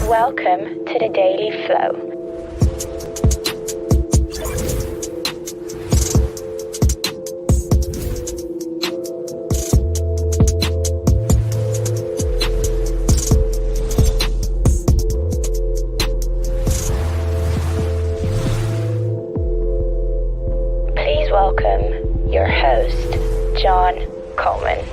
Welcome to the Daily Flow. Please welcome your host, John Coleman.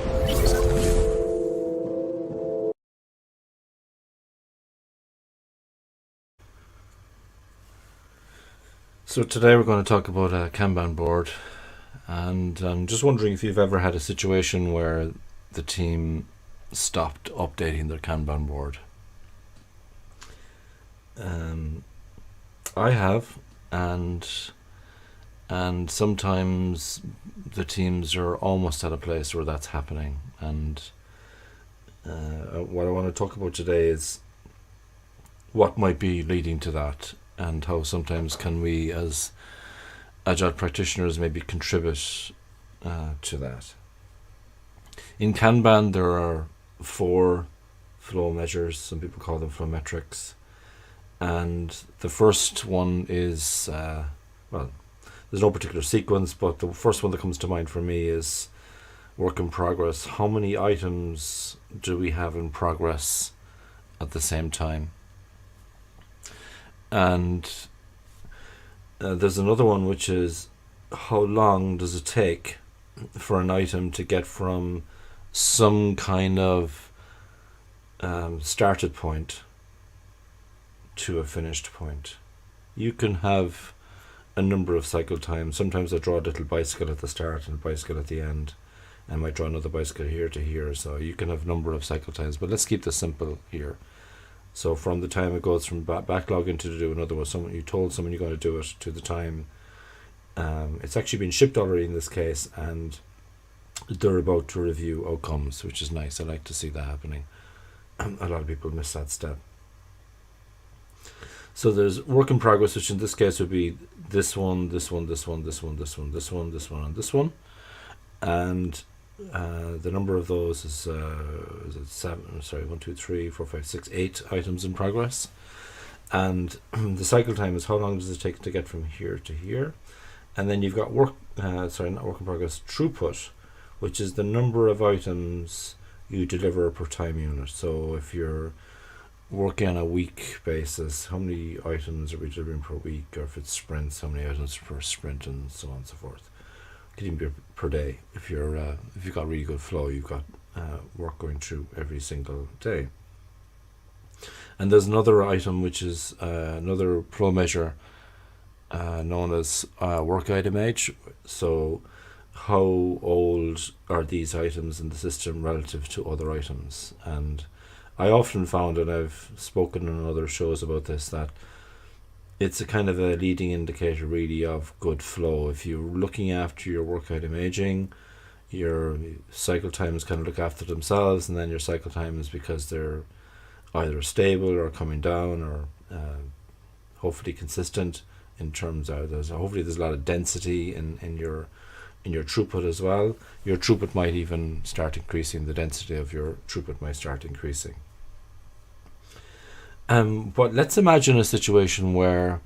So today we're going to talk about a Kanban board, and I'm just wondering if you've ever had a situation where the team stopped updating their Kanban board. I have, and sometimes the teams are almost at a place where that's happening. And what I want to talk about today is what might be leading to that, and how sometimes can we as agile practitioners maybe contribute to that. In Kanban there are 4 flow measures, some people call them flow metrics, and the first one is, there's no particular sequence, but the first one that comes to mind for me is work in progress. How many items do we have in progress at the same time? And there's another one, which is how long does it take for an item to get from some kind of started point to a finished point. You can have a number of cycle times. Sometimes I draw a little bicycle at the start and a bicycle at the end. I might draw another bicycle here to here. So you can have a number of cycle times, but let's keep this simple here. So from the time it goes from backlog into to do another one, you told someone you're going to do it, to the time it's actually been shipped already in this case, and they're about to review outcomes, which is nice. I like to see that happening. A lot of people miss that step. So there's work in progress, which in this case would be this one, this one, this one, this one, this one, this one, this one, and this one. And the number of those is it 7? Sorry, 1, 2, 3, 4, 5, 6, 8 items in progress. And the cycle time is how long does it take to get from here to here. And then you've got not work in progress, throughput, which is the number of items you deliver per time unit. So if you're working on a week basis, how many items are we delivering per week? Or if it's sprints, how many items per sprint, and so on and so forth. It could even be per day. If you've got really good flow, you've got work going through every single day. And there's another item, which is another flow measure known as work item age. So how old are these items in the system relative to other items? And I often found, and I've spoken on other shows about this, that it's a kind of a leading indicator really of good flow. If you're looking after your work item aging, your cycle times kind of look after themselves, and then your cycle times, because they're either stable or coming down, or hopefully consistent in terms of hopefully there's a lot of density in your throughput as well. Your throughput might even start increasing. The density of your throughput might start increasing. But let's imagine a situation where,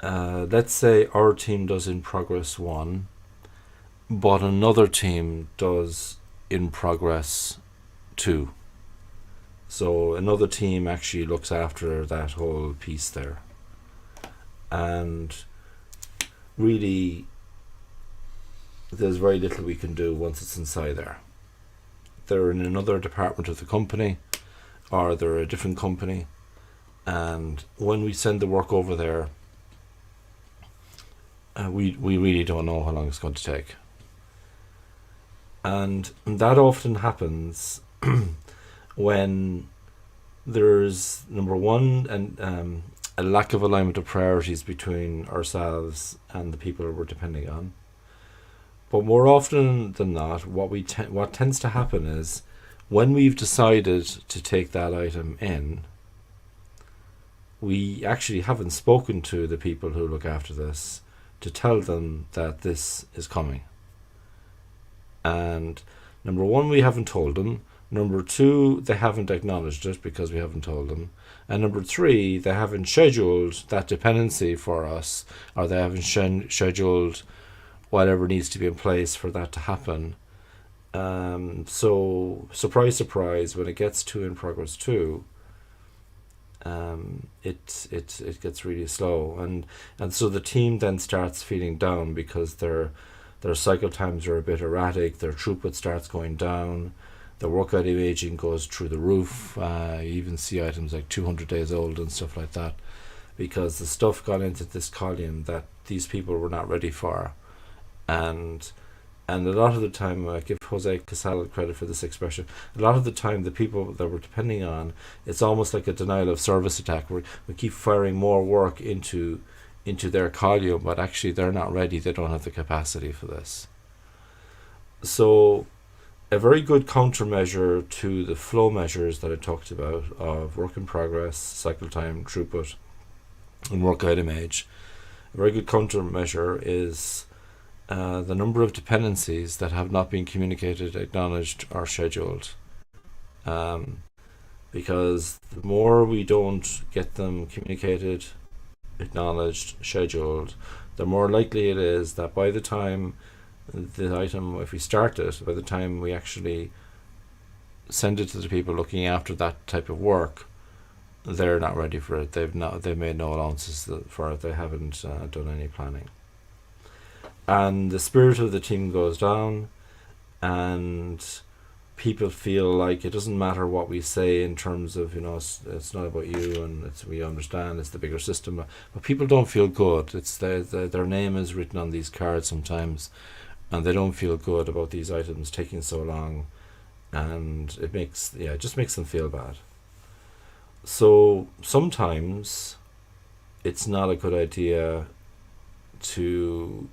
let's say our team does in progress 1, but another team does in progress 2. So another team actually looks after that whole piece there. And really, there's very little we can do once it's inside there. They're in another department of the company, or they're a different company. And when we send the work over there, we really don't know how long it's going to take. And that often happens when there's, number one, a lack of alignment of priorities between ourselves and the people we're depending on. But more often than not, what tends to happen is, when we've decided to take that item in, we actually haven't spoken to the people who look after this to tell them that this is coming. And number one, we haven't told them. Number two, they haven't acknowledged it because we haven't told them. And number three, they haven't scheduled that dependency for us, or they haven't scheduled whatever needs to be in place for that to happen. So surprise, surprise, when it gets to in progress 2, it gets really slow, and so the team then starts feeling down because their cycle times are a bit erratic, their throughput starts going down, the work item aging goes through the roof. You even see items like 200 days old and stuff like that, because the stuff got into this column that these people were not ready for. And a lot of the time, I give Jose Casal credit for this expression, a lot of the time the people that we're depending on, it's almost like a denial of service attack. We keep firing more work into their column, but actually they're not ready, they don't have the capacity for this. So a very good countermeasure to the flow measures that I talked about of work in progress, cycle time, throughput, and work item age, a very good countermeasure is the number of dependencies that have not been communicated, acknowledged, or scheduled. Because the more we don't get them communicated, acknowledged, scheduled, the more likely it is that by the time the item, if we start it, by the time we actually send it to the people looking after that type of work, they're not ready for it. They've made no allowances for it. They haven't done any planning. And the spirit of the team goes down, and people feel like it doesn't matter what we say in terms of, it's not about you, and we understand it's the bigger system, but people don't feel good. It's their name is written on these cards sometimes, and they don't feel good about these items taking so long, and it just makes them feel bad. So sometimes it's not a good idea to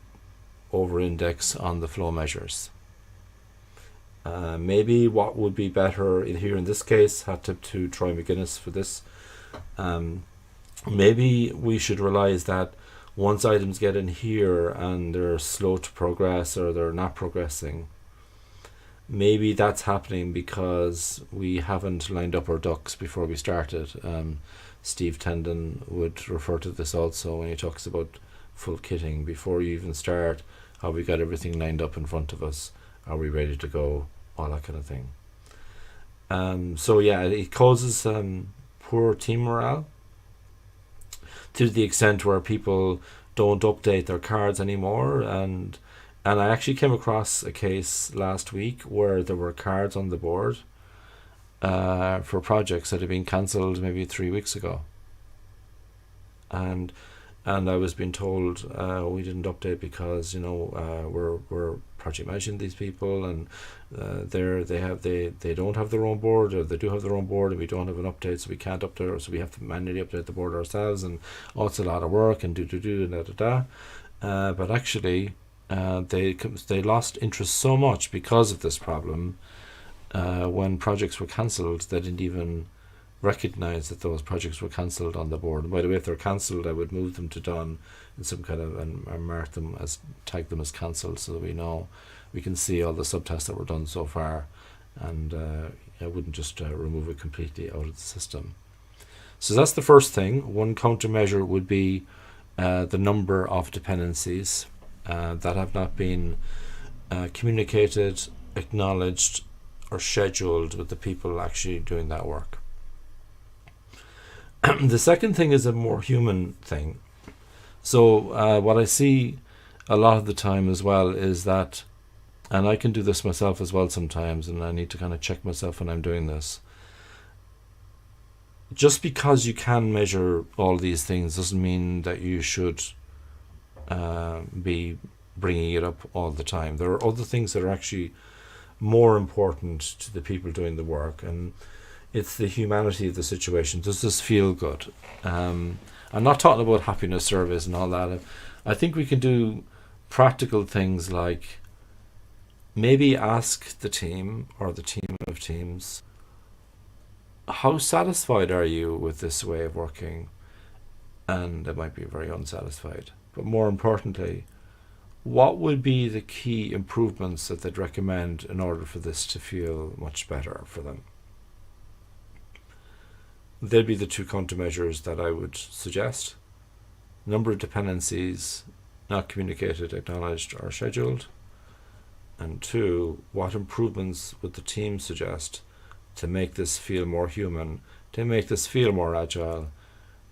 over-index on the flow measures. Maybe what would be better here in this case, hat tip to Troy McGuinness for this, maybe we should realize that once items get in here and they're slow to progress or they're not progressing, maybe that's happening because we haven't lined up our ducks before we started. Steve Tendon would refer to this also when he talks about full kitting. Before you even start, have we got everything lined up in front of us? Are we ready to go? All that kind of thing. So yeah, it causes poor team morale to the extent where people don't update their cards anymore. And I actually came across a case last week where there were cards on the board for projects that had been cancelled maybe 3 weeks ago. And I was being told we didn't update because we're project managing these people, and they don't have their own board, or they do have their own board, and we don't have an update, so we can't update, so we have to manually update the board ourselves, and it's a lot of work and but actually they lost interest so much because of this problem. When projects were cancelled, they didn't even recognize that those projects were cancelled on the board. And by the way, if they're cancelled, I would move them to done in some kind of and mark them as, tag them as cancelled, so that we can see all the subtasks that were done so far, and I wouldn't just remove it completely out of the system. So that's the first thing. One countermeasure would be the number of dependencies that have not been communicated, acknowledged, or scheduled with the people actually doing that work. The second thing is a more human thing. So what I see a lot of the time as well is that, and I can do this myself as well sometimes, and I need to kind of check myself when I'm doing this. Just because you can measure all these things doesn't mean that you should be bringing it up all the time. There are other things that are actually more important to the people doing the work, and it's the humanity of the situation. Does this feel good? I'm not talking about happiness surveys and all that. I think we can do practical things like maybe ask the team or the team of teams, how satisfied are you with this way of working? And they might be very unsatisfied. But more importantly, what would be the key improvements that they'd recommend in order for this to feel much better for them? they'd be the two countermeasures that I would suggest. Number of dependencies not communicated, acknowledged, or scheduled. And 2, what improvements would the team suggest to make this feel more human, to make this feel more agile,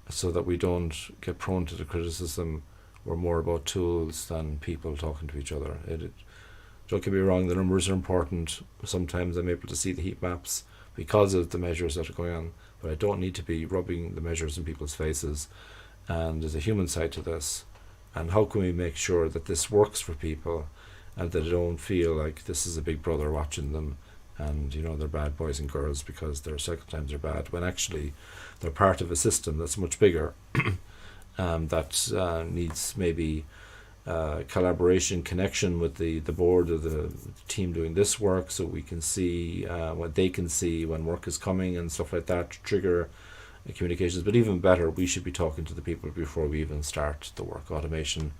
so that we don't get prone to the criticism we're more about tools than people talking to each other. Don't get me wrong, the numbers are important. Sometimes I'm able to see the heat maps because of the measures that are going on, but I don't need to be rubbing the measures in people's faces. And there's a human side to this. And how can we make sure that this works for people and that they don't feel like this is a big brother watching them and they're bad boys and girls because their cycle times are bad, when actually they're part of a system that's much bigger that needs maybe collaboration, connection with the board or the team doing this work, so we can see what they can see when work is coming and stuff like that to trigger communications. But even better, we should be talking to the people before we even start the work. Automation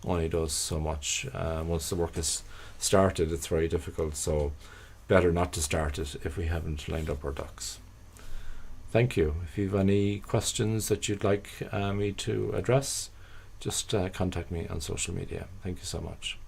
only does so much. Once the work is started, it's very difficult, so better not to start it if we haven't lined up our ducks. Thank you. If you have any questions that you'd like me to address, just contact me on social media. Thank you so much.